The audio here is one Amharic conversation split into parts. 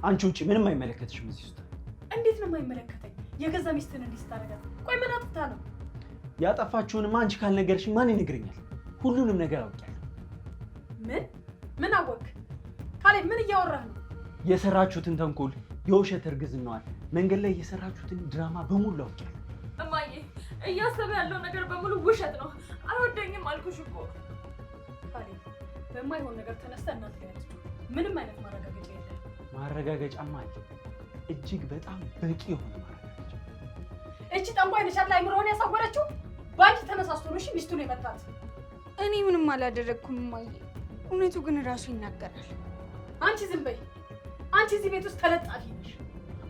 አንቺ ውጪ ምንም አይመለከትሽም እዚህ ውስጥ። እንዴት ነው የማይመለከተኝ? የገዛ ሚስትን እንዲህ ስታደርጋት ቆይ ምን አጥፍታ ነው? ያጠፋችሁንማ አንቺ ካልነገርሽኝ ማን ይነግረኛል? ሁሉንም ነገር አውቄያለሁ። ምን አወቅ? ካሌብ ምን እያወራህ ነው? የሰራችሁትን ተንኮል፣ የውሸት እርግዝናዋን፣ መንገድ ላይ የሰራችሁትን ድራማ በሙሉ አውቄያለሁ። እማዬ እያሰበ ያለው ነገር በሙሉ ውሸት ነው። አይወደኝም አልኩሽ እኮ። ካሌብ በማይሆን ነገር ተነስተህ እናት ላይ አትጩህ። ምንም አይነት ማረጋገጫ የለም። ማረጋገጫማ አለ፣ እጅግ በጣም በቂ የሆነ ማረጋገጫ። እቺ ጠንቋይ ነች አይደል አይምሮውን ያሳወረችው? ባንቺ ተነሳስቶ ነው እሺ ሚስቱን የመታት። እኔ ምንም አላደረኩም እማዬ። እውነቱ ግን ራሱ ይናገራል። አንቺ ዝም በይ። አንቺ እዚህ ቤት ውስጥ ተለጣፊ ነሽ።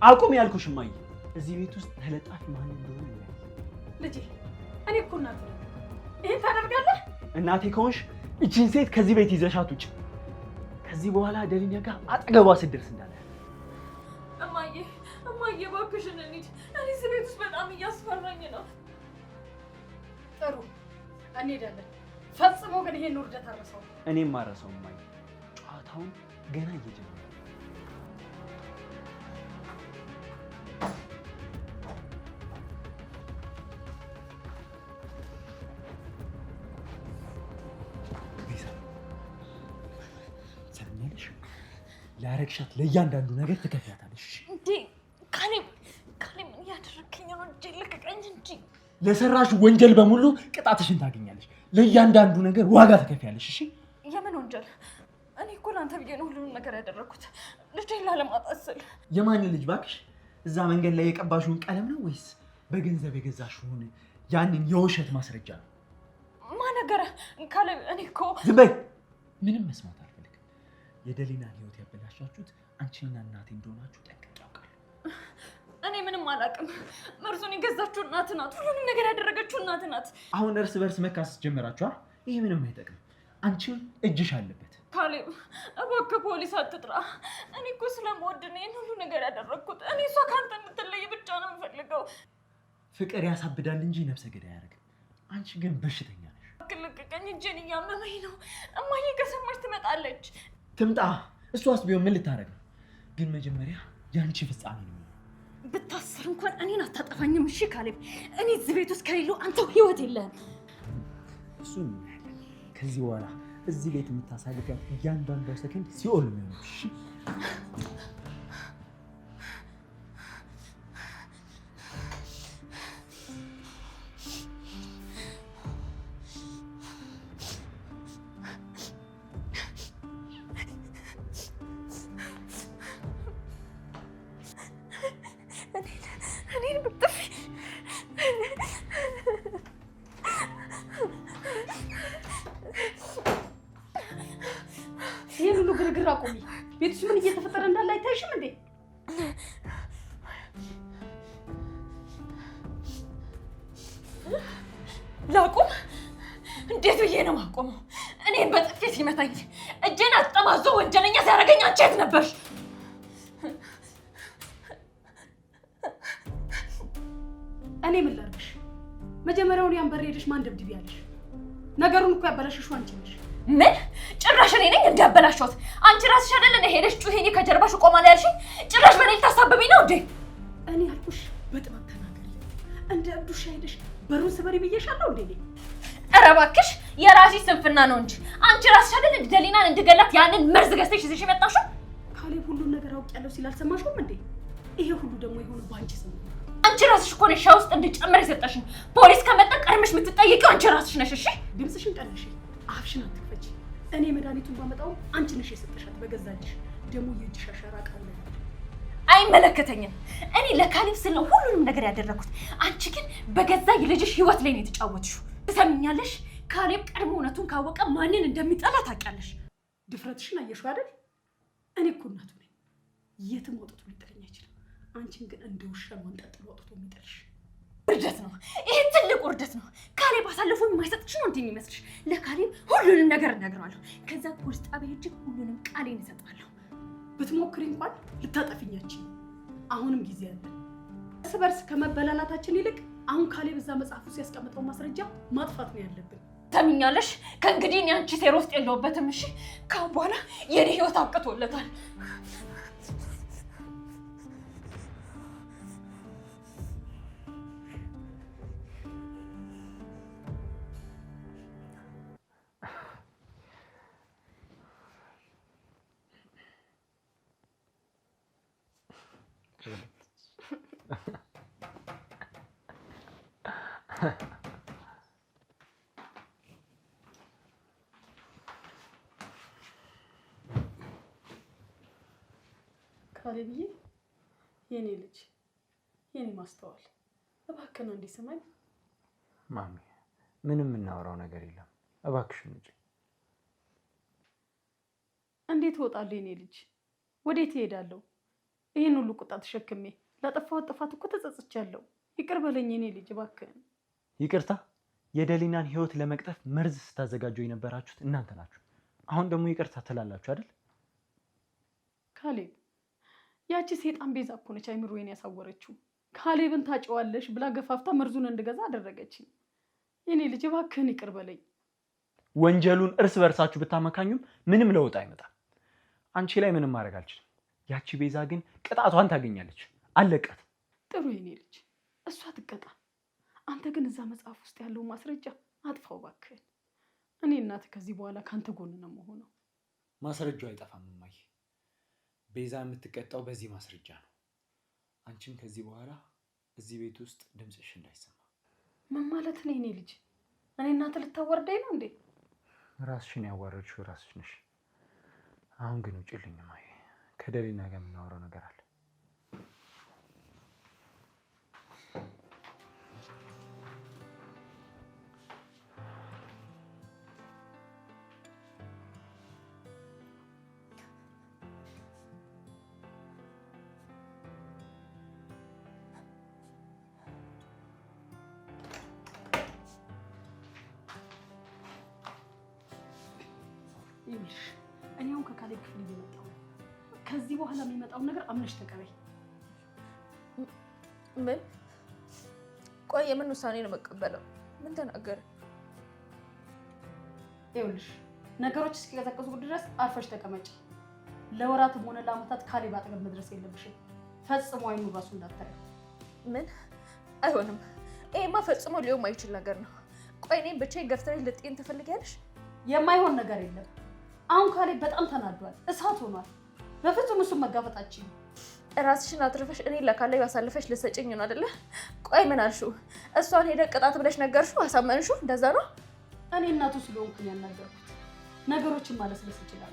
አቁም ያልኩሽ እማዬ። እዚህ ቤት ውስጥ ተለጣፊ ማን እንደሆነ ነው። ልጄ እኔ እኮ እናት ነኝ። ይሄን ታደርጋለህ? እናቴ ከሆንሽ እቺን ሴት ከዚህ ቤት ይዘሻት ውጭ። ከዚህ በኋላ ደልኛ ጋር አጠገቧ ስደርስ እንዳለ። እማዬ እባክሽን እንሂድ። እኔ እዚህ ቤት ውስጥ በጣም እያስፈራኝ ነው። ጥሩ እንሄዳለን። ፈጽሞ ግን ይሄን ውርደት አረሰው። እኔም ማረሰው እማዬ። ጨዋታውን ገና እየጀመረ ያረግሻት ለእያንዳንዱ ነገር ትከፍያታለሽ። እንዴ ካሌብ ምን እያደረግከኝ ነው? እንጂ ልቀቀኝ እንጂ። ለሰራሽ ወንጀል በሙሉ ቅጣትሽን ታገኛለሽ። ለእያንዳንዱ ነገር ዋጋ ትከፍያለሽ። እሺ? የምን ወንጀል? እኔ እኮ ለአንተ ብዬ ነው ሁሉንም ነገር ያደረኩት፣ ልጄን ላለማጣት ስል። የማን ልጅ ባክሽ? እዛ መንገድ ላይ የቀባሽውን ቀለም ነው ወይስ በገንዘብ የገዛሽውን ያንን የውሸት ማስረጃ ነው? ማነገረ ካሌብ? እኔ እኮ ዝም በይ። ምንም መስማት አልፈልግም። የደሊናን ህይወት ያበላሻችሁት አንቺና እናቴ እንደሆናችሁ ጠንቅቄ አውቃለሁ። እኔ ምንም አላውቅም። መርዙን የገዛችው እናት ናት። ሁሉንም ነገር ያደረገችው እናት ናት። አሁን እርስ በርስ መካሰስ ጀመራችኋል። ይሄ ምንም አይጠቅም። አንቺም እጅሽ አለበት። ካሌብ እባክህ ፖሊስ አትጥራ። እኔ እኮ ስለምወድ ነው ይሄን ሁሉ ነገር ያደረግኩት። እኔ እሷ ከአንተ እንድትለይ ብቻ ነው የምፈልገው። ፍቅር ያሳብዳል እንጂ ነፍሰ ገዳይ አያደርግም። አንቺ ግን በሽተኛ ነሽ። ልቀቀኝ፣ እጄን እያመመኝ ነው። እማዬ ከሰማች ትመጣለች። ትምጣ። እሷስ ቢሆን ምን ልታረግ ነው? ግን መጀመሪያ ያንቺ ፍጻሜ ነው። ብታስር እንኳን እኔን አታጠፋኝም። እሺ ካሌብ፣ እኔ እዚህ ቤት ውስጥ ከሌለው አንተው ህይወት የለህም። እሱን ከዚህ በኋላ እዚህ ቤት የምታሳልፊያት እያንዳንዷ ሰከንድ ሲኦል ነው የሚሆነው። እሺ? ይሄን ሁሉ ግርግር አቁሚ። ቤትሽ ምን እየተፈጠረ እንዳለ አይታይሽም እንዴ? ላቁም? እንዴት ብዬ ነው ማቆመው? እኔን በጥፊ ሲመታኝ እጄን አጠማዞ ወንጀለኛ ሲያደርገኝ አንቺ የት ነበርሽ? እኔ ምን ላድርግሽ? መጀመሪያውን ያን በር ሄደሽ ማን ደብድብ ያለሽ? ነገሩን እኮ ያበላሽሽው አንቺ ነሽ። ምን? ጭራሽ እኔ ነኝ እንዳበላሽሁት? አንቺ ራስሽ አይደል እኔ ሄደሽ ጩኸኔ ከጀርባሽ ቆማለሁ ያልሽኝ? ጭራሽ በኔ ልታሳብብኝ ነው እንዴ? እኔ አልኩሽ በጥበብ ተናገሪ። እንደ እብዱሽ ሄደሽ በሩን ስበሪ ብዬሻለሁ እንዴ? ኧረ እባክሽ የራስሽ ስንፍና ነው እንጂ አንቺ ራስሽ አይደል ደሊናን እንድገላት ያንን መርዝ ገዝተሽ ይዘሽ የመጣሽው? ካሌብ ሁሉን ነገር አውቄያለሁ ሲል አልሰማሽውም እንዴ? ይሄ ሁሉ ደግሞ የሆነው ባንቺ ስም ነው። አንቺ ራስሽ እኮ ነሽ ውስጥ እንድጨምር የሰጠሽኝ። ፖሊስ ከመጣ ቀድመሽ የምትጠይቂው አንቺ ራስሽ ነሽ። እሺ ድምፅሽን ቀንሽ፣ አፍሽን አትክፈቺ። እኔ መድኃኒቱን ባመጣው አንቺ ነሽ የሰጠሻት በገዛ እጅሽ። ደግሞ የእጅሽ አሻራ ቃል ነው። አይመለከተኝም። እኔ ለካሌብ ስለ ሁሉንም ነገር ያደረኩት፣ አንቺ ግን በገዛ የልጅሽ ህይወት ላይ ነው የተጫወትሽው። ትሰሚኛለሽ? ካሌብ ቀድሞ እውነቱን ካወቀ ማንን እንደሚጠላ ታውቂያለሽ። ድፍረትሽን አየሽው አይደል? እኔ እኮ እናቱ ነኝ። የትም አውጥቶ ሊጥለኝ አይችልም። አንቺን ግን እንደ ውሻ ማንጠልጥሎ አውጥቶ የሚጥልሽ ውርደት ነው። ይሄ ትልቅ ውርደት ነው። ካሌብ አሳልፎ የማይሰጥሽ ነው እንዴ የሚመስልሽ? ለካሌብ ሁሉንም ነገር እነግረዋለሁ። ከዛ ፖሊስ ጣቢያ ሄጄ ሁሉንም ቃሌን እሰጣለሁ። ብትሞክሪ እንኳን ልታጠፊኛችን። አሁንም ጊዜ አለ። እርስ በርስ ከመበላላታችን ይልቅ አሁን ካሌብ እዛ መጽሐፍ ውስጥ ያስቀመጠው ማስረጃ ማጥፋት ነው ያለብን። ተምኛለሽ? ከእንግዲህ እኔ አንቺ ሴራ ውስጥ የለሁበትም። እሺ ካሁን በኋላ የኔ ህይወት አብቅቶለታል። ካሌብዬ የኔ ልጅ የኔ ማስተዋል እባክህን እንዲሰማኝ። ማሚ ምንም የምናወራው ነገር የለም እባክሽን ውጪ። እንዴት እወጣለሁ የኔ ልጅ? ወዴት እሄዳለሁ? ይሄን ሁሉ ቁጣ ተሸክሜ ላጠፋሁት ጥፋት እኮ ተጸጽቻለሁ። ይቅር በለኝ የኔ ልጅ እባክህን። ይቅርታ? የደሊናን ህይወት ለመቅጠፍ መርዝ ስታዘጋጁ የነበራችሁት እናንተ ናችሁ። አሁን ደግሞ ይቅርታ ትላላችሁ አይደል? ካሌብ ያቺ ሴጣን ቤዛ እኮ ነች አይምሮዬን ያሳወረችው። ካሌብን ታጨዋለሽ ብላ ገፋፍታ መርዙን እንድገዛ አደረገችኝ። የኔ ልጅ እባክህን ይቅር በለኝ። ወንጀሉን እርስ በርሳችሁ ብታመካኙም ምንም ለውጥ አይመጣም። አንቺ ላይ ምንም ማድረግ አልችልም። ያቺ ቤዛ ግን ቅጣቷን ታገኛለች። አለቃት። ጥሩ የኔ ልጅ እሷ ትቀጣ። አንተ ግን እዛ መጽሐፍ ውስጥ ያለው ማስረጃ አጥፋው እባክህን። እኔ እናትህ ከዚህ በኋላ ካንተ ጎን ነው የምሆነው። ማስረጃው አይጠፋም እማዬ። ቤዛ የምትቀጣው በዚህ ማስረጃ ነው። አንቺም ከዚህ በኋላ እዚህ ቤት ውስጥ ድምፅሽ እንዳይሰማ። ምን ማለት ነው የኔ ልጅ? እኔ እናትህ ልታወርደኝ ነው እንዴ? ራስሽን ያዋረድሽው ራስሽ ነሽ። አሁን ግን ውጪልኝ እማዬ። ከደሊና ጋር የምናወራው ነገር አለ። ይኸውልሽ እኔ አሁን ከካሌብ ክፍል እየመጣሁ ነው። ከዚህ በኋላ የሚመጣውን ነገር አምነሽ ተቀበይ። ምን? ቆይ የምን ውሳኔ ነው መቀበለው? ምን ተናገረ? ይኸውልሽ ነገሮች እስኪቀዘቅዙ ድረስ አርፈሽ ተቀመጪ። ለወራትም ሆነ ለአመታት ካሌብ አጠገብ መድረስ የለብሽም። ፈጽሞ አይኑ ራሱ እንዳታዩ። ምን? አይሆንም። ይሄማ ፈጽሞ ሊሆን ማይችል ነገር ነው። ቆይ እኔም ብቻዬን ገፍትረሽ ልጥይን ትፈልጊያለሽ? የማይሆን ነገር የለም። አሁን ካሌብ በጣም ተናዷል፣ እሳት ሆኗል። በፍጹም እሱን መጋፈጣችን። ራስሽን አትርፈሽ እኔ ለካሌብ አሳልፈሽ ልሰጭኝ ነው አይደለ? ቆይ ምን አልሽው? እሷን ሄደ ቅጣት ብለሽ ነገርሽው? አሳመንሽው? እንደዛ ነው? እኔ እናቱ ስለሆንኩኝ ያናገርኩት። ነገሮችን ማለስለስ ይችላል።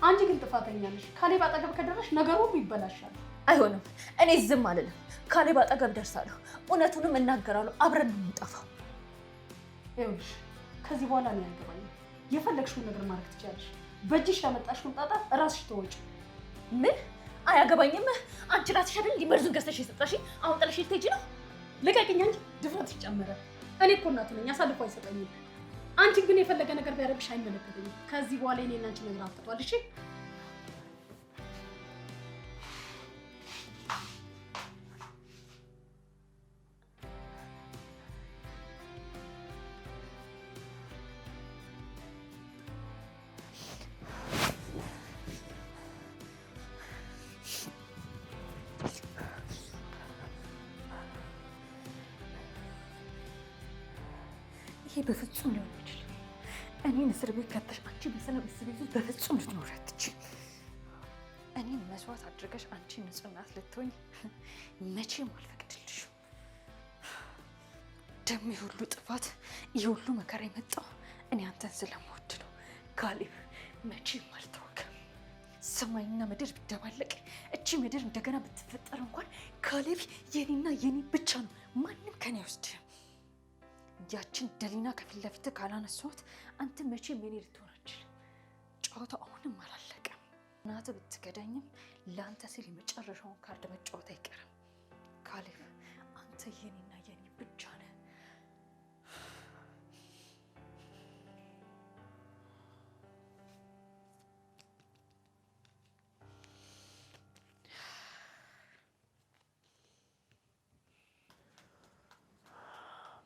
አንቺ ግን ጥፋተኛ ነሽ። ካሌብ አጠገብ ከደረሽ ነገር ሁሉ ይበላሻል። አይሆንም። እኔ ዝም አልልም። ካሌብ አጠገብ ደርሳለሁ። እውነቱንም እናገራለሁ። አብረን ነው የምንጠፋው። ይኸውልሽ ከዚህ በኋላ ነው ያልገባኝ። የፈለግሽውን ነገር ማድረግ ትችያለሽ። በእጅሽ ያመጣሽውን ጣጣ ራስሽ ተወጪ። ምን? አያገባኝም። አንቺ ራስሽ አይደል እንዲህ መርዙን ገዝተሽ የሰጠሽኝ? አሁን ጥለሽ ልትሄጂ ነው? ልቀቅኝ። አንቺ ድፍረትሽ ጨመረ። እኔ እኮ እናቱ ነኝ፣ አሳልፎ አይሰጠኝም። አንቺ ግን የፈለገ ነገር ቢያደርግሽ አይመለከተኝም። ከዚህ በኋላ እኔና አንቺ ነገር አፍጥቷል። እሺ ይሄ በፍጹም ሊሆን አይችልም። እኔን እስር ቤት ከተሽ አንቺ በሰላም እስር ቤት ውስጥ በፍጹም ልትኖሪ አትችይም። እኔን መስዋዕት አድርገሽ አንቺ ንጹህ እናት ልትሆኝ መቼም አልፈቅድልሽም። ደግሞ የሁሉ ጥፋት የሁሉ መከራ የመጣው እኔ አንተን ስለምወድ ነው። ካሌብ መቼም አልተወከም። ሰማይና ምድር ቢደባለቅ እቺ ምድር እንደገና ብትፈጠር እንኳን ካሌብ የኔና የኔ ብቻ ነው። ማንም ከኔ አይወስድህም። ያችን ደሊና ከፊት ለፊት ካላነሷት አንተ መቼም የኔ ልትሆን አትችልም። ጨዋታው አሁንም አላለቀም። እናትህ ብትገዳኝም ለአንተ ሲል የመጨረሻውን ካርድ መጫወት አይቀርም። ካሌብ አንተ የኔና የኔ ብቻ ነህ።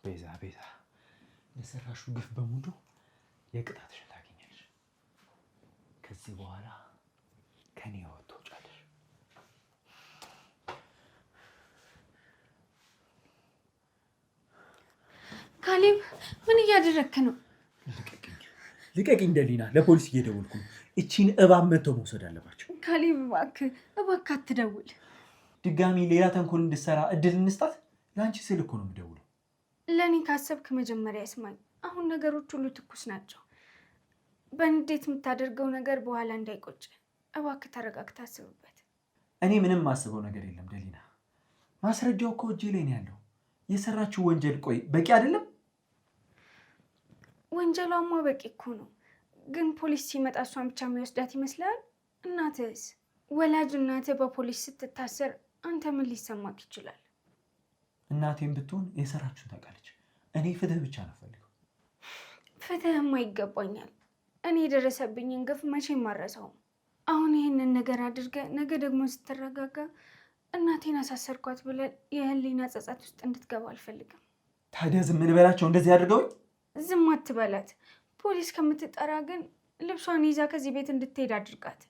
ቤዛ ለሰራሹ ግፍ በሙሉ የቅጣትሽን ታገኛለሽ። ከዚህ በኋላ ከኔ ህይወት ትወጫለሽ። ካሌብ ምን እያደረግክ ነው? ልቀቂኝ ደሊና፣ ለፖሊስ እየደወልኩ ነው። እቺን እባብ መተው መውሰድ አለባቸው። ካሌብ እባክህ አትደውል። ድጋሚ ሌላ ተንኮል እንድትሰራ እድል እንስጣት? ለአንቺ ስል እኮ ነው የምደውለው። ለእኔ ካሰብክ መጀመሪያ ይስማኝ። አሁን ነገሮች ሁሉ ትኩስ ናቸው። በንዴት የምታደርገው ነገር በኋላ እንዳይቆጭ እባክህ ተረጋግተህ አስብበት። እኔ ምንም ማስበው ነገር የለም ደሊና። ማስረጃው እኮ እጄ ላይ ነው ያለው። የሰራችው ወንጀል ቆይ በቂ አይደለም? ወንጀሏማ በቂ እኮ ነው። ግን ፖሊስ ሲመጣ እሷን ብቻ የሚወስዳት ይመስላል? እናትህስ? ወላጅ እናትህ በፖሊስ ስትታሰር አንተ ምን ሊሰማክ ይችላል? እናቴም ብትሆን የሰራችውን ታውቃለች። እኔ ፍትህ ብቻ ነው ፈልገው። ፍትህማ ይገባኛል። እኔ የደረሰብኝን ግፍ መቼም አልረሳውም። አሁን ይህንን ነገር አድርገህ ነገ ደግሞ ስትረጋጋ እናቴን አሳሰርኳት ብለህ የህሊና ጸጸት ውስጥ እንድትገባ አልፈልግም። ታዲያ ዝም እንበላቸው እንደዚህ አድርገውኝ? ዝም አትበላት። ፖሊስ ከምትጠራ ግን ልብሷን ይዛ ከዚህ ቤት እንድትሄድ አድርጋት።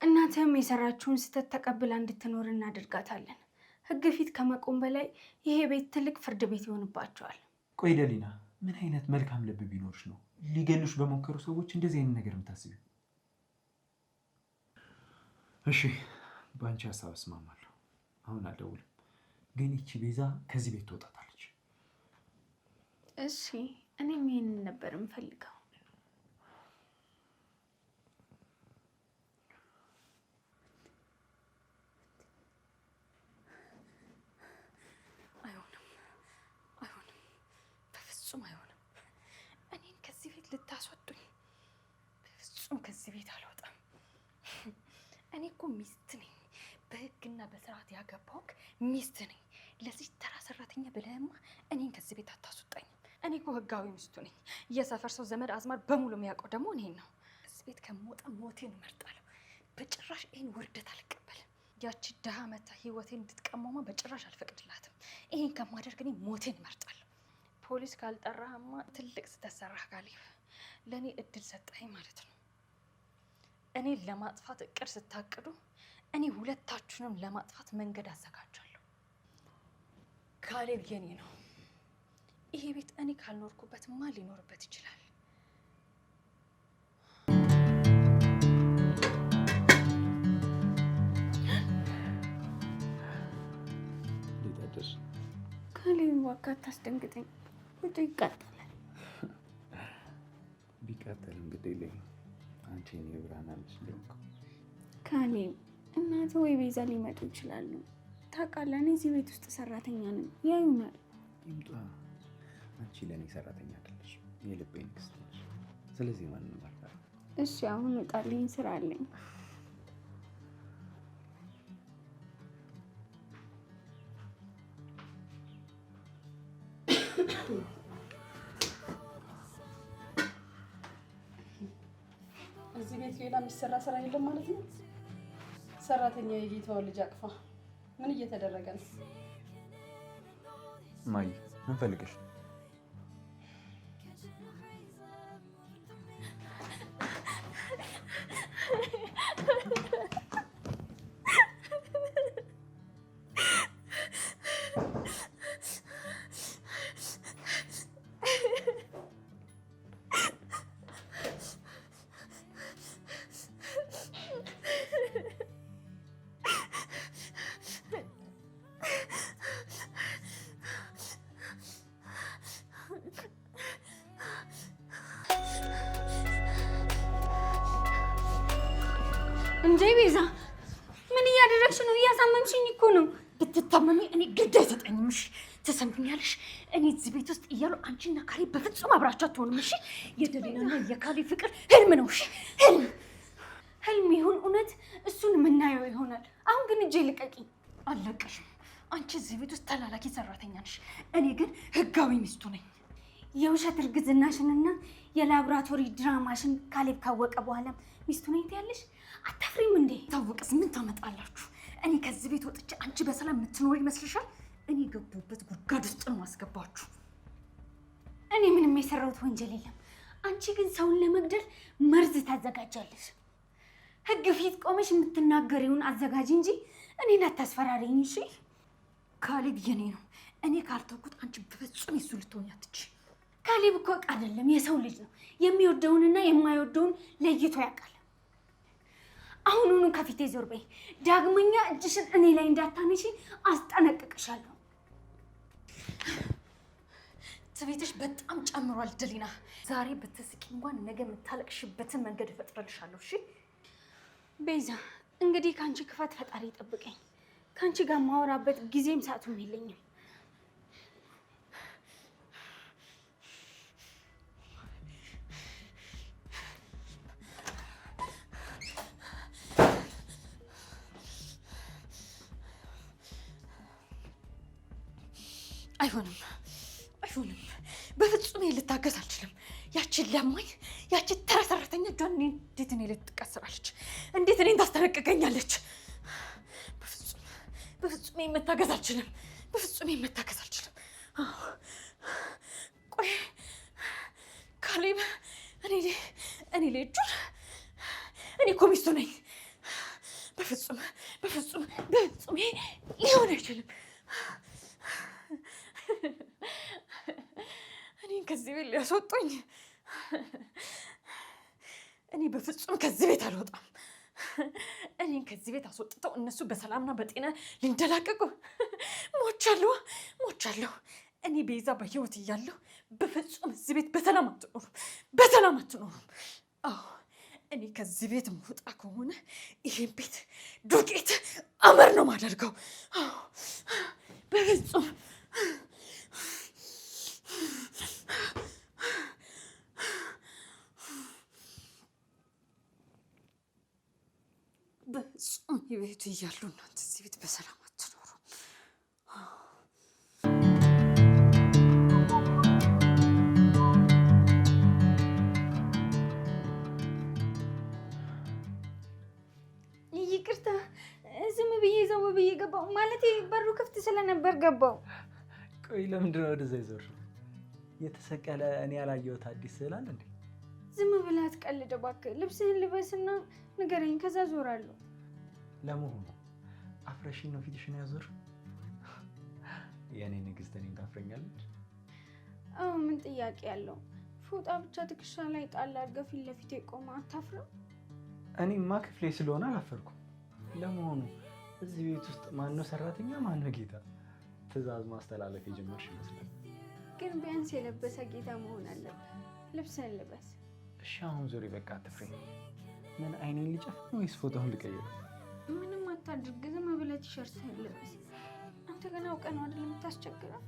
እናትህም የሰራችውን ስህተት ተቀብላ እንድትኖር እናደርጋታለን። ህግ ፊት ከመቆም በላይ ይሄ ቤት ትልቅ ፍርድ ቤት ይሆንባቸዋል። ቆይ ደሊና፣ ምን አይነት መልካም ልብ ቢኖርሽ ነው ሊገሉሽ በሞከሩ ሰዎች እንደዚህ አይነት ነገር የምታስቢው? እሺ በአንቺ ሀሳብ እስማማለሁ። አሁን አልደውልም፣ ግን ይቺ ቤዛ ከዚህ ቤት ትወጣታለች። እሺ እኔም ይሄንን ነበር የምፈልገው። አይሆንም፣ በፍጹም አይሆንም። እኔን ከዚህ ቤት ልታስወጡኝ? በፍጹም ከዚህ ቤት አልወጣም። እኔ እኮ ሚስት ነኝ፣ በህግና በስርዓት ያገባሁት ሚስት ነኝ። ለዚህ ተራ ሰራተኛ ብለህማ እኔን ከዚህ ቤት አታስወጣኝም። እኔ እኮ ህጋዊ ሚስቱ ነኝ። የሰፈር ሰው ዘመድ አዝማድ በሙሉ የሚያውቀው ደግሞ እኔን ነው። ከዚህ ቤት ከመውጣ ሞቴን እመርጣለሁ። በጭራሽ ይህን ውርደት አልቀበልም። ያቺ ድሃ መታ ህይወቴን እንድትቀማማ በጭራሽ አልፈቅድላትም። ይህን ከማደርግ እኔ ሞቴን እመርጣለሁ። ፖሊስ ካልጠራህማ ትልቅ ስህተት ሰራህ ካሌብ። ለእኔ እድል ሰጠኝ ማለት ነው። እኔን ለማጥፋት እቅድ ስታቅዱ እኔ ሁለታችሁንም ለማጥፋት መንገድ አዘጋጃለሁ። ካሌብ የኔ ነው። ይሄ ቤት እኔ ካልኖርኩበት ማን ሊኖርበት ይችላል? ሊታደስ ካሌብ እባክህ አታስደንግጠኝ። ወደ ይቃጠላል። ቢቃጠልም ግድ የለኝም። አንቺ የኔ ብርሃን አለሽ እንደምከው። ካሌብ እናትህ ወይ ቤዛ ሊመጡ ይችላሉ። ታውቃለህ፣ እኔ እዚህ ቤት ውስጥ ሰራተኛ ነኝ። ያዩናል። ይምጣ። አንቺ ለእኔ ሰራተኛ አይደለሽ፣ የልቤ ንግስት ነሽ። ስለዚህ ማንንም አልፈራም። እሺ አሁን ውጣልኝ፣ ስራ አለኝ። እዚህ ቤት ሌላ የሚሰራ ስራ የለም ማለት ነው? ሰራተኛ የጌታውን ልጅ አቅፋ ምን እየተደረገ ነው? ማይ ምን ፈልገሽ? እንዴ ቤዛ፣ ምን እያደረግሽ ነው? እያሳመምሽኝ እኮ ነው። ብትታመሚ እኔ ግድ አይሰጠኝም። እሺ ትሰምኛለሽ? እኔ እዚህ ቤት ውስጥ እያሉ አንቺና ካሌብ በፍጹም አብራችሁ አትሆኑም። እሺ የደሊናና የካሌብ ፍቅር ህልም ነው። እሺ ህልም ይሁን እውነት እሱን የምናየው ይሆናል። አሁን ግን እጄ ልቀቂኝ። አልለቀሽም። አንቺ እዚህ ቤት ውስጥ ተላላኪ ሰራተኛ ነሽ፣ እኔ ግን ህጋዊ ሚስቱ ነኝ። የውሸት እርግዝናሽንና የላቦራቶሪ ድራማሽን ካሌብ ካወቀ በኋላ ሚስቱ ነኝ ትያለሽ? አታፍሪም እንዴ? ታወቀስ ምን ታመጣላችሁ? እኔ ከዚህ ቤት ወጥቼ አንቺ በሰላም የምትኖር ይመስልሻል? እኔ የገቡበት ጉድጓድ ውስጥ ነው ማስገባችሁ። እኔ ምንም የሰራሁት ወንጀል የለም። አንቺ ግን ሰውን ለመግደል መርዝ ታዘጋጃለሽ። ህግ ፊት ቆመሽ የምትናገሪውን አዘጋጅ እንጂ እኔን አታስፈራሪኝ። እሺ ካሌብ የኔ ነው። እኔ ካልተውኩት አንቺ በፍጹም የሱ ልትሆኚ አትችይም። ካሌብ እኮ ዕቃ አይደለም፣ የሰው ልጅ ነው። የሚወደውንና የማይወደውን ለይቶ ያውቃል። አሁኑኑ ከፊቴ ዞር በይ። ዳግመኛ እጅሽን እኔ ላይ እንዳታነሺ አስጠነቅቅሻለሁ። ትዕቢትሽ በጣም ጨምሯል ደሊና። ዛሬ ብትስቂ እንኳን ነገ የምታለቅሽበትን መንገድ እፈጥርልሻለሁ። እሺ ቤዛ፣ እንግዲህ ከአንቺ ክፋት ፈጣሪ ይጠብቀኝ። ከአንቺ ጋር ማወራበት ጊዜም ሰዓቱም የለኝም። አይሆንም፣ በፍጹም ልታገዝ አልችልም። ያችን ለማኝ ያችን ተረሰረተኛ እጇን እንዴት እኔ ልትቀስራለች? እንዴት እኔን ታስጠነቅቀኛለች? በፍጹም መታገዝ አልችልም። ቆይ ካሌብ እኔ ላይ እጁን እኔ እኮ ሚስቱ ነኝ። በፍጹም ሊሆን አይችልም። እኔን ከዚህ ቤት ሊያስወጡኝ፣ እኔ በፍጹም ከዚህ ቤት አልወጣም። እኔን ከዚህ ቤት አስወጥተው እነሱ በሰላምና በጤና ሊንደላቀቁ። ሞቻለሁ። እኔ ቤዛ በህይወት እያለሁ በፍጹም እዚህ ቤት በሰላም አትኖሩም። አዎ እኔ ከዚህ ቤት መውጣ ከሆነ ይሄን ቤት ዱቄት አመር ነው ማደርገው። አዎ በፍጹም ቤቱ እያሉ እናንተ እዚህ ቤት በሰላም አትኖሩም። ይቅርታ፣ ዝም ብዬ ገባው። ማለቴ በሩ ክፍት ስለነበር ገባው። ቆይ ለምንድን ነው ወደዛ ይዞርሽው? የተሰቀለ እኔ ያላየሁት አዲስ ስዕል አለ እንዴ? ዝም ብለህ አትቀልድ እባክህ። ልብስህን ልበስና ንገረኝ፣ ከዛ ዞራለሁ። ለመሆኑ አፍረሽኝ ነው ፊትሽን ያዞር? የኔ ንግስት እኔን ታፍረኛለች? አዎ ምን ጥያቄ ያለው? ፎጣ ብቻ ትከሻ ላይ ጣል አድርገህ ፊት ለፊቴ ቆመ አታፍርም? እኔማ ክፍሌ ስለሆነ አላፈርኩም። ለመሆኑ እዚህ ቤት ውስጥ ማነው ሰራተኛ ማነው ጌታ? ትዕዛዝ ማስተላለፍ የጀመርሽ ይመስላል። ግን ቢያንስ የለበሰ ጌታ መሆን አለበት። ልብስህን ልበስ። እሺ አሁን ዞሪ፣ በቃ አትፍሪ። ምን አይኔን ልጨፍን ወይስ ፎቶውን ልቀይር? ምንም አታድርግ፣ ዝም ብለህ ቲሸርትህን ልበስ። አንተ ገና አውቀህ ነው አይደል የምታስቸግረው?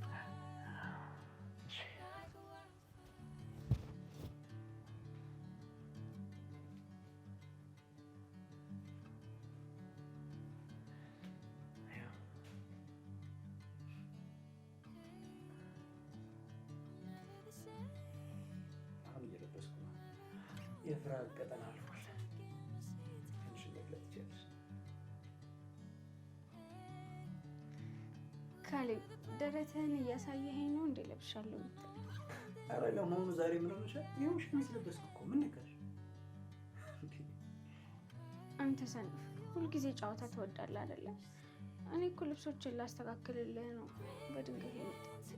የፍርሃት ቀጠና አልፏል። ትንሽ መግለጽ ይቻላል። ካሌብ ደረትህን እያሳየኸኝ ነው እንዴ ለብሻለሁ የምትለው? ኧረ ለመሆኑ ዛሬ ምን ሆነሻል? ይኸው ሸሚዝ ለበስኩ እኮ። ምን ነካሽ? አንተ ሰነፍ፣ ሁልጊዜ ጨዋታ ትወዳለህ አይደለ? እኔ እኮ ልብሶችን ላስተካክልልህ ነው በድንገት የመጣሁት።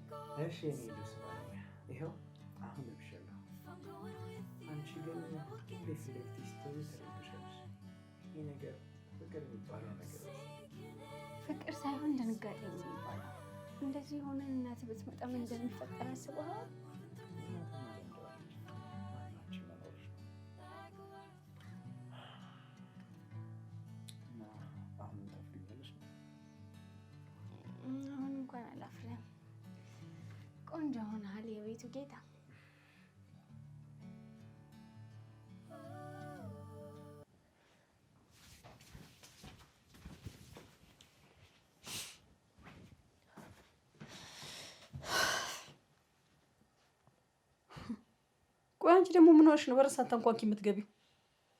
እሺ እኔ ልብስ ባለሙያ ይኸው አሁን ለብሻለሁ። አንቺ ግን ፊት ለፊት ተረብሻለሽ። ይህ ነገር ፍቅር የሚባለው ነገር ፍቅር ሳይሆን ድንጋጤ ነው የሚባለው። እንደዚህ ሆነን እናትህ ብትመጣ ምን እንደሚፈጠር አስበኸዋል? አሁን እንኳን አላፍርም። ቆንጆ ሆነሃል የቤቱ ጌታ። ቆይ አንቺ ደግሞ ምን ሆነሽ ነው በረሳት አንኳኪ የምትገቢው?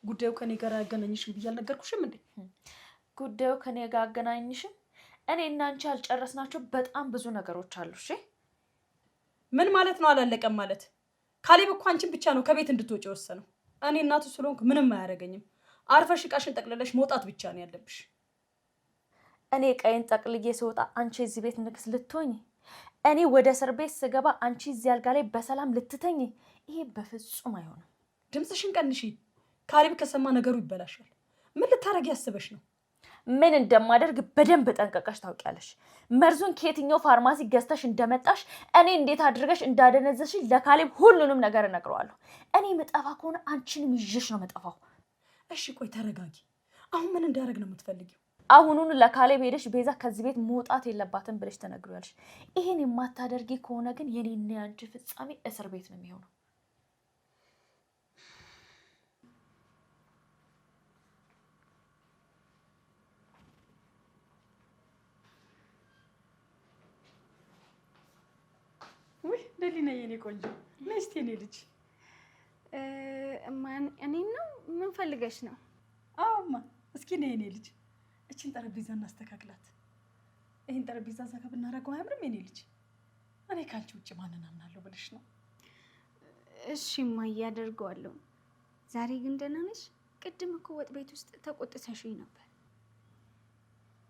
ጉዳዩ ከኔ ጋር አያገናኝሽም ብዬ አልነገርኩሽም እንዴ? ጉዳዩ ከኔ ጋር አያገናኝሽም? እኔ እና አንቺ ያልጨረስናቸው በጣም ብዙ ነገሮች አሉ። እሺ ምን ማለት ነው አላለቀም ማለት? ካሌብ እኮ አንቺን ብቻ ነው ከቤት እንድትወጪ የወሰነው። እኔ እናቱ ስለሆንኩ ምንም አያደርገኝም። አርፈሽ ዕቃሽን ጠቅልለሽ መውጣት ብቻ ነው ያለብሽ። እኔ ቀይን ጠቅልዬ ስወጣ አንቺ እዚህ ቤት ንግስት ልትሆኚ፣ እኔ ወደ እስር ቤት ስገባ አንቺ እዚህ አልጋ ላይ በሰላም ልትተኝ፣ ይሄ በፍጹም አይሆንም። ድምፅሽን ቀንሺ። ካሌብ ከሰማ ነገሩ ይበላሻል። ምን ልታረጊ ያስበሽ ነው? ምን እንደማደርግ በደንብ ጠንቀቀሽ ታውቂያለሽ። መርዙን ከየትኛው ፋርማሲ ገዝተሽ እንደመጣሽ እኔ እንዴት አድርገሽ እንዳደነዘሽ ለካሌብ ሁሉንም ነገር እነግረዋለሁ። እኔ መጣፋ ከሆነ አንቺንም ይዤሽ ነው መጣፋው። እሺ ቆይ ተረጋጊ። አሁን ምን እንዳደርግ ነው የምትፈልጊው? አሁኑን ለካሌብ ሄደሽ ቤዛ ከዚህ ቤት መውጣት የለባትም ብለሽ ተነግሪያለሽ። ይሄን የማታደርጊ ከሆነ ግን የኔና ያንቺ ፍጻሜ እስር ቤት ነው የሚሆነው። ወይ ደሊና የኔ ቆንጆ ነስቲ የኔ ልጅ። እኔ ነው ምን ፈልገሽ ነው? አዎማ እስኪ ነይ የኔ ልጅ። እቺን ጠረጴዛ እናስተካክላት። ይሄን ጠረጴዛ እዛ ጋር ብናደርገው አያምርም የኔ ልጅ? እኔ ካንቺ ውጭ ማንን አምናለሁ ብለሽ ነው? እሺ እማዬ አደርገዋለሁ። ዛሬ ግን ደህና ነሽ? ቅድም እኮ ወጥ ቤት ውስጥ ተቆጥተሽኝ ነበር።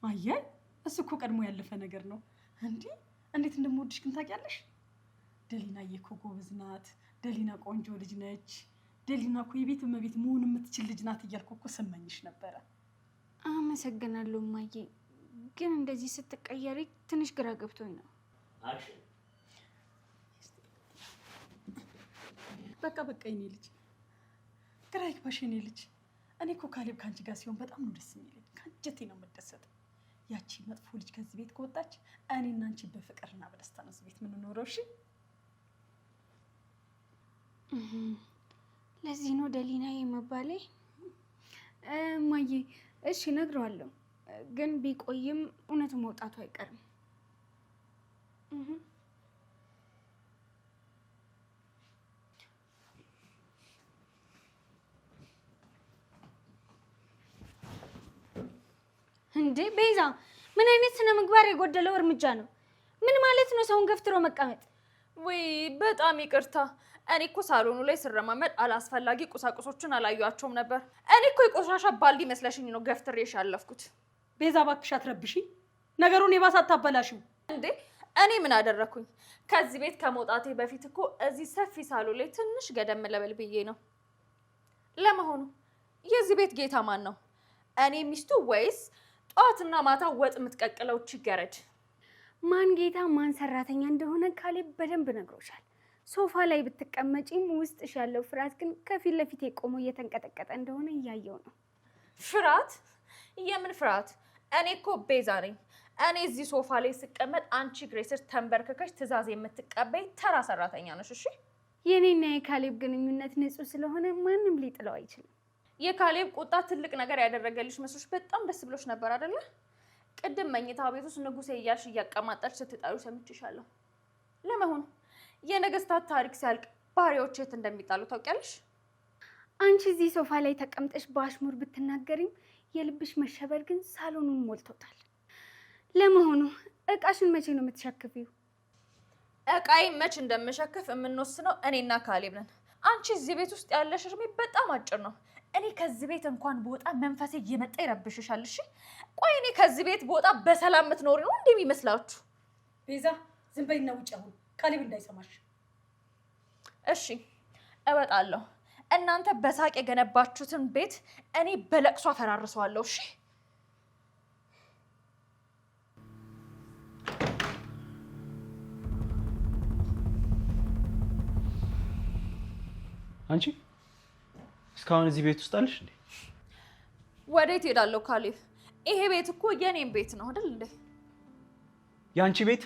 አየህ እሱ እኮ ቀድሞ ያለፈ ነገር ነው። እንዴት እንደምወድሽ ግን ታውቂያለሽ? ደሊናዬ እኮ ጎበዝ ናት። ደሊና ቆንጆ ልጅ ነች። ደሊና እኮ የቤት እመቤት መሆን የምትችል ልጅ ናት እያልኩ እኮ ስመኝሽ ነበረ። አመሰግናለሁ እማዬ። ግን እንደዚህ ስትቀየሪ ትንሽ ግራ ገብቶኝ ነው። በቃ የኔ ልጅ ግራ ይግባሽ የኔ ልጅ። እኔ እኮ ካሌብ ከአንቺ ጋር ሲሆን በጣም ነው ደስ የሚለኝ። ከአንጀቴ ነው የምደሰተው። ያቺ መጥፎ ልጅ ከዚህ ቤት ከወጣች እኔና አንቺ በፍቅርና በደስታ ነው እዚህ ቤት የምንኖረው። እሺ ለዚህ ነው ደሊና የመባሌ። እማዬ እሺ እነግረዋለሁ። ግን ቢቆይም እውነቱ መውጣቱ አይቀርም። እንዴ ቤዛ፣ ምን አይነት ስነ ምግባር የጎደለው እርምጃ ነው? ምን ማለት ነው ሰውን ገፍትሮ መቀመጥ? ወይ በጣም ይቅርታ። እኔ እኮ ሳሎኑ ላይ ስረማመድ አላስፈላጊ ቁሳቁሶችን አላዩአቸውም ነበር። እኔ እኮ የቆሻሻ ባልዲ መስለሽኝ ነው ገፍትሬሽ ያለፍኩት። ቤዛ እባክሽ አትረብሺ። ነገሩን የባሰ አታበላሽው። እንዴ እኔ ምን አደረኩኝ? ከዚህ ቤት ከመውጣቴ በፊት እኮ እዚህ ሰፊ ሳሎን ላይ ትንሽ ገደም ለበል ብዬ ነው። ለመሆኑ የዚህ ቤት ጌታ ማን ነው? እኔ ሚስቱ ወይስ ጠዋትና ማታ ወጥ የምትቀቅለው ችገረድ? ማን ጌታ ማን ሰራተኛ እንደሆነ ካሌብ በደንብ ነግሮሻል። ሶፋ ላይ ብትቀመጪም ውስጥሽ ያለው ፍርሃት ግን ከፊት ለፊቴ ቆሞ እየተንቀጠቀጠ እንደሆነ እያየው ነው። ፍርሃት? የምን ፍርሃት? እኔ እኮ ቤዛ ነኝ። እኔ እዚህ ሶፋ ላይ ስቀመጥ አንቺ እግሬ ስር ተንበርክከሽ ትዕዛዝ የምትቀበይ ተራ ሰራተኛ ነሽ። እሺ የኔና የካሌብ ግንኙነት ንጹህ ስለሆነ ማንም ሊጥለው አይችልም። የካሌብ ቁጣ ትልቅ ነገር ያደረገልሽ መስሎሽ በጣም ደስ ብሎሽ ነበር አይደለ? ቅድም መኝታ ቤት ውስጥ ንጉሴ እያልሽ እያቀማጠልሽ ስትጣሉ ሰምቼሻለሁ። ለመሆኑ የነገስታት ታሪክ ሲያልቅ ባሪያዎች የት እንደሚጣሉ ታውቂያለሽ? አንቺ እዚህ ሶፋ ላይ ተቀምጠሽ በአሽሙር ብትናገሪም የልብሽ መሸበር ግን ሳሎኑን ሞልቶታል። ለመሆኑ እቃሽን መቼ ነው የምትሸክፊው? እቃይ መች እንደምሸክፍ የምንወስነው እኔና ካሌብ ነን። አንቺ እዚህ ቤት ውስጥ ያለሽ እድሜ በጣም አጭር ነው። እኔ ከዚህ ቤት እንኳን በወጣ መንፈሴ እየመጣ ይረብሽሻል። እሺ ቆይ እኔ ከዚህ ቤት በወጣ በሰላም የምትኖሪ ነው እንዴ የሚመስላችሁ? ቤዛ ዝም በይና ውጭ፣ አሁን ካሌብ እንዳይሰማሽ። እሺ እወጣለሁ። እናንተ በሳቅ የገነባችሁትን ቤት እኔ በለቅሶ አፈራርሰዋለሁ። እሺ አንቺ እስካሁን እዚህ ቤት ውስጥ አለሽ እንዴ? ወዴት ሄዳለሁ ካሌብ? ይሄ ቤት እኮ የኔም ቤት ነው አይደል እንዴ? ያንቺ ቤት?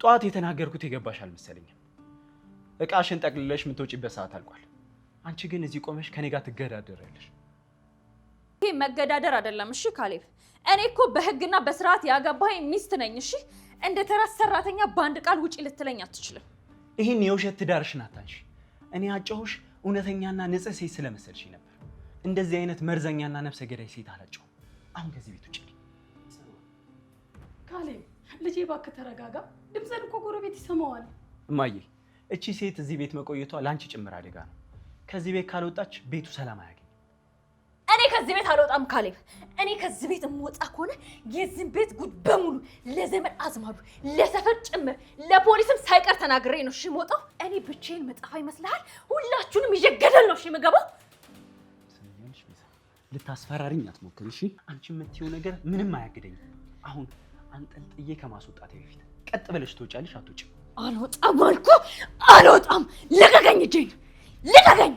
ጧት የተናገርኩት የገባሽ አልመሰለኝም። እቃሽን ጠቅልለሽ የምትወጪበት ሰዓት አልቋል። አንቺ ግን እዚህ ቆመሽ ከኔ ጋር ትገዳደራለሽ። ይሄ መገዳደር አይደለም። እሺ ካሌብ፣ እኔ እኮ በህግና በስርዓት ያገባኝ ሚስት ነኝ። እሺ እንደ ተራ ሰራተኛ በአንድ ቃል ውጪ ልትለኝ አትችልም። ይህን የውሸት ትዳርሽን አታንሺ። እኔ አጨሁሽ እውነተኛና ንጹህ ሴት ስለመሰልሽ ነበር። እንደዚህ አይነት መርዘኛና ነፍሰ ገዳይ ሴት አላጨሁ። አሁን ከዚህ ቤት ውጭ። ካሌብ ልጄ እባክህ ተረጋጋ። ድምፅህን እኮ ጎረቤት ይሰማዋል። እማዬ እቺ ሴት እዚህ ቤት መቆየቷ ለአንቺ ጭምር አደጋ ነው። ከዚህ ቤት ካልወጣች ቤቱ ሰላም አያገኝም። እኔ ከዚህ ቤት አልወጣም ካሌብ። እኔ ከዚህ ቤት የምወጣ ከሆነ የዚህን ቤት ጉድ በሙሉ ለዘመድ አዝማዱ፣ ለሰፈር ጭምር፣ ለፖሊስም ሳይቀር ተናግሬ ነው እሺ የምወጣው። እኔ ብቻዬን መጣፋ ይመስልሃል? ሁላችሁንም ይዤ ገደል ነው እሺ የምገባው። ልታስፈራሪኝ አትሞክሪ እሺ? አንቺ የምትይው ነገር ምንም አያግደኝም። አሁን አንጠልጥዬ ከማስወጣቴ በፊት ቀጥ ብለሽ ትወጫለሽ አትወጪም? አልወጣም አልኩ አልወጣም። ልቀቀኝ፣ እጄን ልቀቀኝ።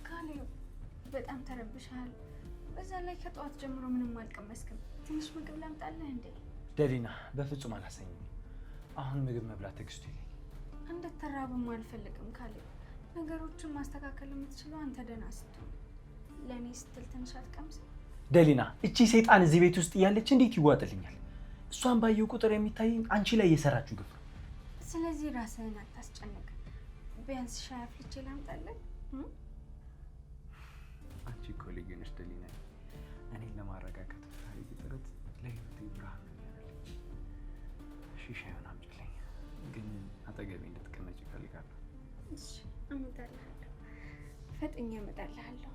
ካሌብ በጣም ተረብሻል። በዛ ላይ ከጠዋት ጀምሮ ምንም አልቀመስክም። ትንሽ ምግብ ላምጣልህ እንዴ? ደሊና በፍጹም አላሰኝም። አሁን ምግብ መብላት ትዕግስቱ የለኝም። እንድትራብም አልፈልግም ካሌብ። ነገሮችን ማስተካከል የምትችለው አንተ ደህና ስትሆን፣ ለእኔ ስትል ትንሽ አትቀምስ? ደሊና እቺ ሰይጣን እዚህ ቤት ውስጥ እያለች እንዴት ይዋጥልኛል? እሷን ባየው ቁጥር የሚታየኝ አንቺ ላይ እየሰራችሁ ግፍ ነው። ስለዚህ ራስህን አታስጨንቅ። ቢያንስ ሻይ አፍልቼ ላምጣልህ? አንቺ እኮ ልዩ ነሽ ደሊና። እኔን ለማረጋጋት ታሪክ ጥረት ለህይወቴ ብርሃን ያለች። እሺ ሻዩን አምጪልኝ፣ ግን አጠገቤ እንድትቀመጭ እፈልጋለሁ። እሺ አመጣልሃለሁ፣ ፈጥኜ አመጣልሃለሁ።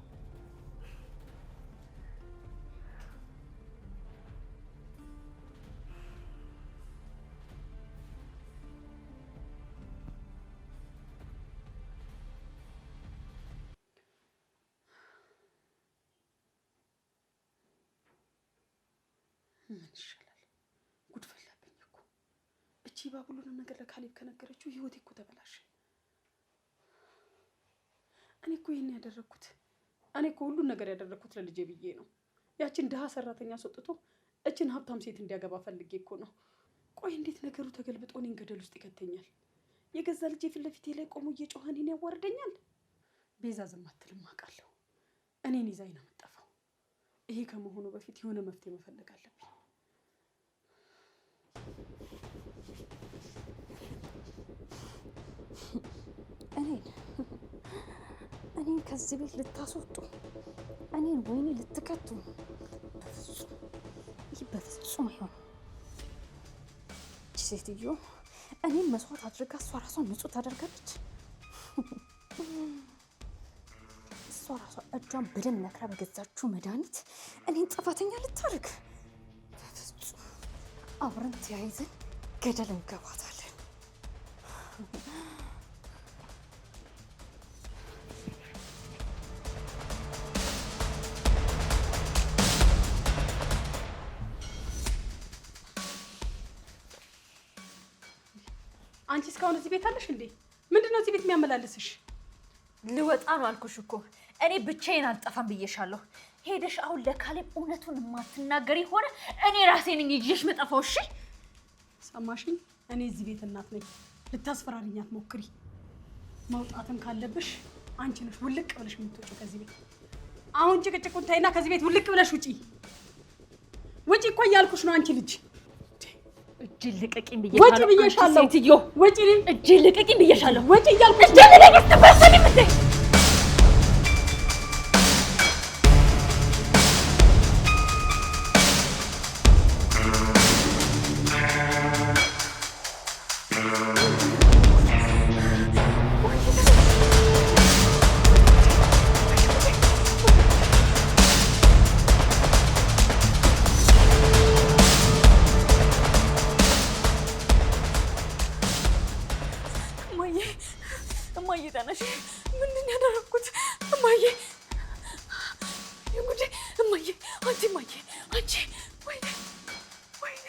ምን ይሻላል? ጉድ ፈላብኝ እኮ። እቺ ባቡሉን ነገር ለካሌብ ከነገረችው ህይወቴ እኮ ተበላሽ። እኔ እኮ ይሄን ያደረኩት ሁሉን ነገር ያደረኩት ለልጄ ብዬ ነው። ያችን ድሃ ሰራተኛ አስወጥቶ እችን ሀብታም ሴት እንዲያገባ ፈልጌ እኮ ነው። ቆይ እንዴት ነገሩ ተገልብጦ እኔን ገደል ውስጥ ይከተኛል? የገዛ ልጄ ፊት ለፊቴ ላይ ቆሞ እየጮኸ እኔን ያዋርደኛል። ቤዛ ዝም አትልም አውቃለሁ። እኔን ይዛኝ ነው የምጠፋው። ይሄ ከመሆኑ በፊት የሆነ መፍትሄ መፈለግ አለብኝ። እኔን ከዚህ ቤት ልታስወጡ፣ እኔን ወይኔ ልትከቱ፣ በፍጹም አይሆንም። እቺ ሴትዮ እኔን መስዋዕት አድርጋ እሷ ራሷን ንጹህ ታደርጋለች። እሷ ራሷ እጇን በደም ነክራ በገዛችው መድኃኒት እኔን ጥፋተኛ ልታደርግ፣ በፍጹም አብረን ተያይዘን ገደል እንገባታለን። አንቺ እስካሁን እዚህ ቤት አለሽ እንዴ? ምንድነው እዚህ ቤት የሚያመላልስሽ? ልወጣ ነው አልኩሽ እኮ። እኔ ብቻዬን አልጠፋም ብዬሻለሁ። ሄደሽ አሁን ለካሌብ እውነቱን የማትናገሪ ሆነ እኔ ራሴ ነኝ ይዤሽ መጠፋው። እሺ ሰማሽኝ? እኔ እዚህ ቤት እናት ነኝ። ልታስፈራሪኝ አትሞክሪ። መውጣትም ካለብሽ አንቺ ነሽ ውልቅ ብለሽ የምትወጪው ከዚህ ቤት። አሁን ጭቅጭቁን ተይና ከዚህ ቤት ውልቅ ብለሽ ውጪ። ውጪ እኮ እያልኩሽ ነው አንቺ ልጅ። እጅ ልቀቂኝ ብዬሻለሁ። ወጪ ብዬሻለሁ። ሴትዮ ወጪ እጅ ልቀቂኝ ብዬሻለሁ። ወጪ እያልኩሽ እጅ ልቀቂኝ ስትበሰኝ ምትይ እማዬ ተነሽ። ምንድን ነው ያደረኩት? እማዬ ጉዴ! እማዬ አንቺ እማዬ አንቺ ወይኔ ወይኔ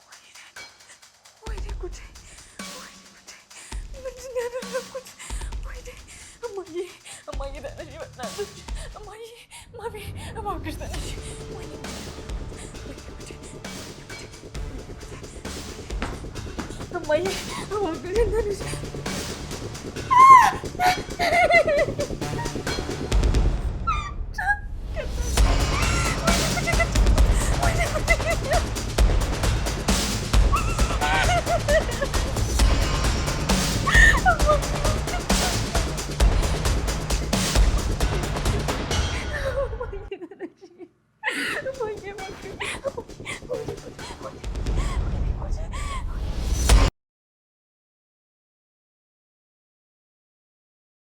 ወይኔ ወይኔ ጉዴ! ወይኔ ጉዴ! ምንድን ነው ያደረኩት? ወይኔ እማዬ እማዬ ተነሽ በእናትሽ። እማዬ ማሚ እባክሽ ተነሽ። ወይኔ ጉዴ! እማዬ እባክሽ ተነሽ።